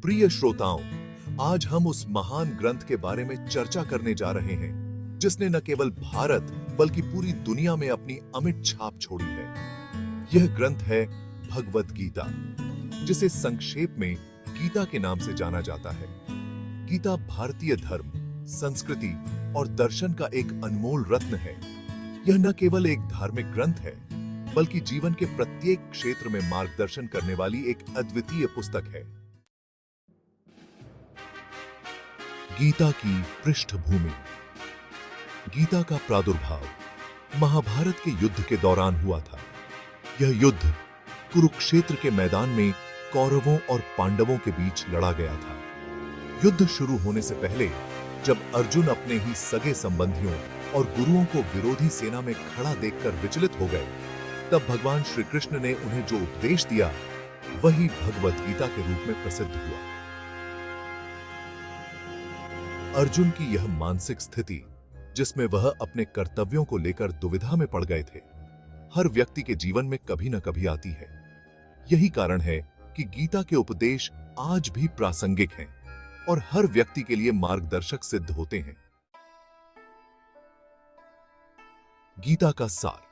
प्रिय श्रोताओं, आज हम उस महान ग्रंथ के बारे में चर्चा करने जा रहे हैं जिसने न केवल भारत बल्कि पूरी दुनिया में अपनी अमिट छाप छोड़ी है। यह ग्रंथ है भगवत गीता, जिसे संक्षेप में गीता के नाम से जाना जाता है। गीता भारतीय धर्म, संस्कृति और दर्शन का एक अनमोल रत्न है। यह न केवल एक धार्मिक ग्रंथ है बल्कि जीवन के प्रत्येक क्षेत्र में मार्गदर्शन करने वाली एक अद्वितीय पुस्तक है। गीता की पृष्ठभूमि। गीता का प्रादुर्भाव महाभारत के युद्ध के दौरान हुआ था। यह युद्ध कुरुक्षेत्र के मैदान में कौरवों और पांडवों के बीच लड़ा गया था। युद्ध शुरू होने से पहले जब अर्जुन अपने ही सगे संबंधियों और गुरुओं को विरोधी सेना में खड़ा देखकर विचलित हो गए, तब भगवान श्री कृष्ण ने उन्हें जो उपदेश दिया वही भगवत गीता के रूप में प्रसिद्ध हुआ। अर्जुन की यह मानसिक स्थिति, जिसमें वह अपने कर्तव्यों को लेकर दुविधा में पड़ गए थे, हर व्यक्ति के जीवन में कभी न कभी आती है। यही कारण है कि गीता के उपदेश आज भी प्रासंगिक हैं और हर व्यक्ति के लिए मार्गदर्शक सिद्ध होते हैं। गीता का सार।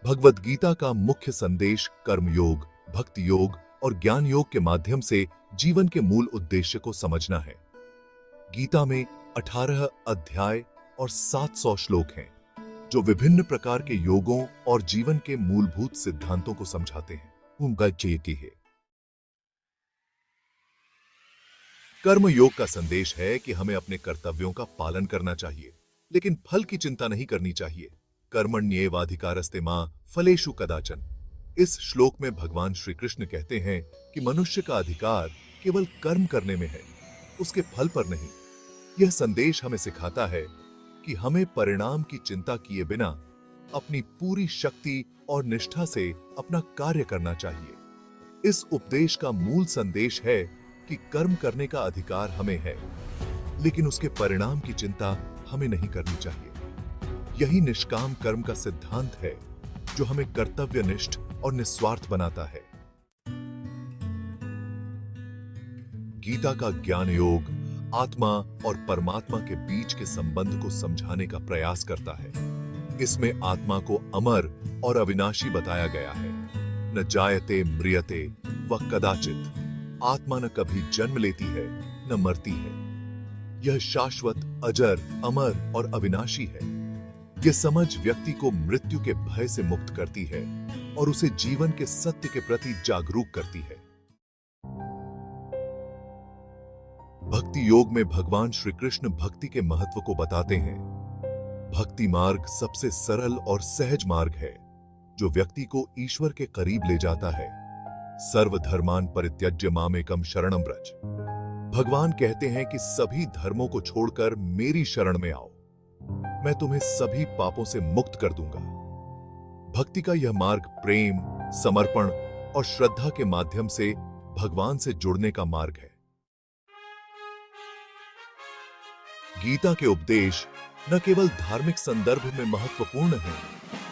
भगवत गीता का मुख्य संदेश कर्मयोग, भक्ति योग और ज्ञान योग के माध्यम से जीवन के मूल उद्देश्य को समझना है। गीता में 18 अध्याय और 700 श्लोक हैं, जो विभिन्न प्रकार के योगों और जीवन के मूलभूत सिद्धांतों को समझाते हैं। उनका चेती है। कर्म योग का संदेश है कि हमें अपने कर्तव्यों का पालन करना चाहिए, लेकिन फल की चिंता नहीं करनी चाहिए। कर्मण्येवाधिकारस्ते मां फलेषु कदाचन। इस श्लोक में भगवान श्री कृष्ण कहते हैं कि मनुष्य का अधिकार केवल कर्म करने में है, उसके फल पर नहीं। यह संदेश हमें सिखाता है कि हमें परिणाम की चिंता किए बिना अपनी पूरी शक्ति और निष्ठा से अपना कार्य करना चाहिए। इस उपदेश का मूल संदेश है कि कर्म करने का अधिकार हमें है, लेकिन उसके परिणाम की चिंता हमें नहीं करनी चाहिए। यही निष्काम कर्म का सिद्धांत है, जो हमें कर्तव्यनिष्ठ और निस्वार्थ बनाता है। गीता का ज्ञान योग आत्मा और परमात्मा के बीच के संबंध को समझाने का प्रयास करता है। इसमें आत्मा को अमर और अविनाशी बताया गया है। न जायते म्रियते व कदाचित। आत्मा न कभी जन्म लेती है न मरती है। यह शाश्वत, अजर, अमर और अविनाशी है। यह समझ व्यक्ति को मृत्यु के भय से मुक्त करती है और उसे जीवन के सत्य के प्रति जागरूक करती है। भक्ति योग में भगवान श्री कृष्ण भक्ति के महत्व को बताते हैं। भक्ति मार्ग सबसे सरल और सहज मार्ग है, जो व्यक्ति को ईश्वर के करीब ले जाता है। सर्वधर्मान् परित्यज्य मामेकं शरणं व्रज। भगवान कहते हैं कि सभी धर्मों को छोड़कर मेरी शरण में आओ, मैं तुम्हें सभी पापों से मुक्त कर दूंगा। भक्ति का यह मार्ग प्रेम, समर्पण और श्रद्धा के माध्यम से भगवान से जुड़ने का मार्ग है। गीता के उपदेश न केवल धार्मिक संदर्भ में महत्वपूर्ण हैं,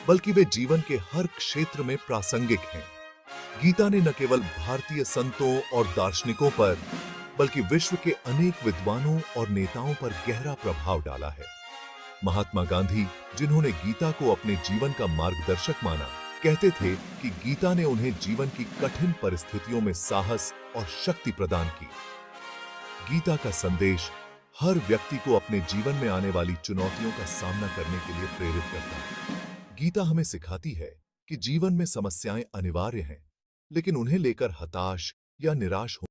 बल्कि वे जीवन के हर क्षेत्र में प्रासंगिक हैं। गीता ने न केवल भारतीय संतों और दार्शनिकों पर, बल्कि विश्व के अनेक विद्वानों और नेताओं पर गहरा प्रभाव डाला है। महात्मा गांधी, जिन्होंने गीता को अपने जीवन का मार्गदर्शक माना, कहते थे कि गीता ने उन्हें जीवन की कठिन परिस्थितियों में साहस और शक्ति प्रदान की। गीता का संदेश हर व्यक्ति को अपने जीवन में आने वाली चुनौतियों का सामना करने के लिए प्रेरित करता है। गीता हमें सिखाती है कि जीवन में समस्याएं अनिवार्य हैं, लेकिन उन्हें लेकर हताश या निराश